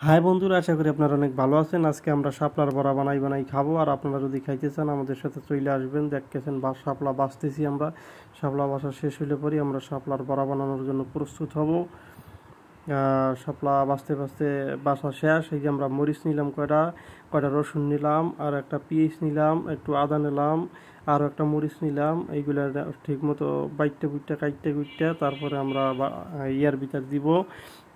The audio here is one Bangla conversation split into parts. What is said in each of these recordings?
হাই বন্ধুরা, আশা করি আপনারা অনেক ভালো আছেন। আজকে আমরা শাপলার বড়া বানাই খাবো। আর আপনারা যদি খাইতে চান আমাদের সাথে চলে আসবেন। দেখতেছেন শাপলা বাছতেছি আমরা। শাপলা বাছা শেষ হলে পরই আমরা শাপলার বড়া বানানোর জন্য প্রস্তুত হব। শাপলা বাছতে বাছতে বাছা শেষ। এই যে আমরা মরিচ নিলাম, কয়টা রসুন নিলাম, আর একটা পেঁয়াজ নিলাম, একটু আদা নিলাম, আরও একটা মরিচ নিলাম। এইগুলা ঠিক মতো বাইটটা কাইটটা তারপরে আমরা ইয়ার ভিতর দিব।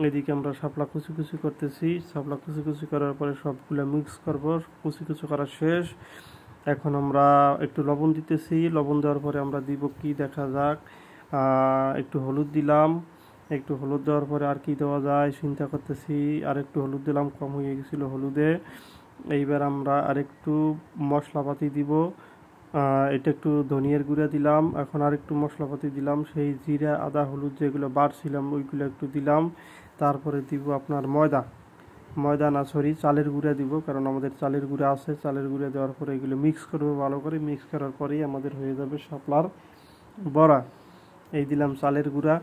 এদিকে আমরা শাপলা কুচি কুচি করতেছি। শাপলা কুচি কুচি করার পরে সবগুলো মিক্স করব। কুচি কুচি করা শেষ। এখন আমরা একটু লবণ দিতেছি। লবণ দেওয়ার পরে আমরা দিব কি দেখা যাক। একটু হলুদ দিলাম। একটু হলুদ দেওয়ার পরে আর কি দেওয়া যায় চিন্তা করতেছি। আর একটু হলুদ দিলাম, কম হয়ে গেছিলো হলুদে। এইবার আমরা আরেকটু মশলাপাতি দিব। এটা একটু ধনিয়ার গুঁড়া দিলাম। এখন আর একটু মশলাপাতি দিলাম, সেই জিরা আদা হলুদ যেগুলো বাড়ছিলাম ওইগুলো একটু দিলাম। তারপরে দিব আপনার ময়দা না সরি চালের গুঁড়া দিব, কারণ আমাদের চালের গুঁড়া আছে। চালের গুঁড়া দেওয়ার পরে এগুলো মিক্স করবো ভালো করে। মিক্স করার পরেই আমাদের হয়ে যাবে শাপলার বড়া। এই দিলাম চালের গুঁড়া।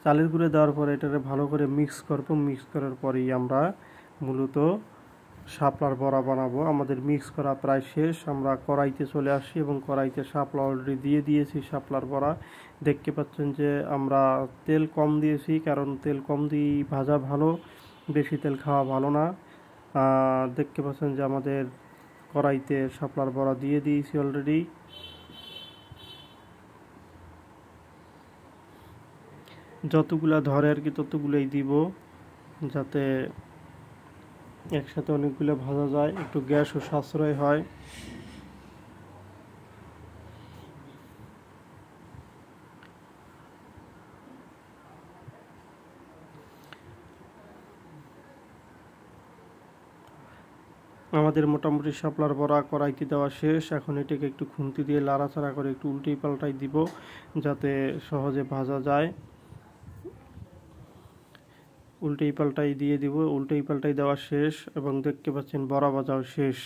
চালের গুঁড়ো দেওয়ার পরে এটাকে ভালো করে মিক্স করব। মিক্স করার পরেই আমরা মূলত শাপলার বড়া বানাবো। আমাদের মিক্স করা প্রায় শেষ। আমরা কড়াইতে চলে আসি এবং কড়াইতে শাপলা অলরেডি দিয়ে দিয়েছি। শাপলার বড়া দেখতে পাচ্ছেন যে আমরা তেল কম দিয়েছি, কারণ তেল কম দিয়ে ভাজা ভালো, বেশি তেল খাওয়া ভালো না। দেখতে পাচ্ছেন যে আমাদের কড়াইতে শাপলার বড়া দিয়ে দিয়েছি অলরেডি। যতগুলা ধরে আর কি ততগুলোই দিব, যাতে একসাথে অনেকগুলো ভাজা যায়, একটু গ্যাসও সাশ্রয় হয়। আমাদের মোটামুটি শাপলার বড়া কড়াইতে দেওয়া শেষ। এখন এটাকে একটু খুন্তি দিয়ে লাড়াচাড়া করে একটু উল্টেই পাল্টাই দিব, যাতে সহজে ভাজা যায়। উল্টেই পাল্টাই দিয়ে দিব। উল্টেই পাল্টাই দেওয়া শেষ এবং দেখতে পাচ্ছেন বড়া ভাজাও শেষ।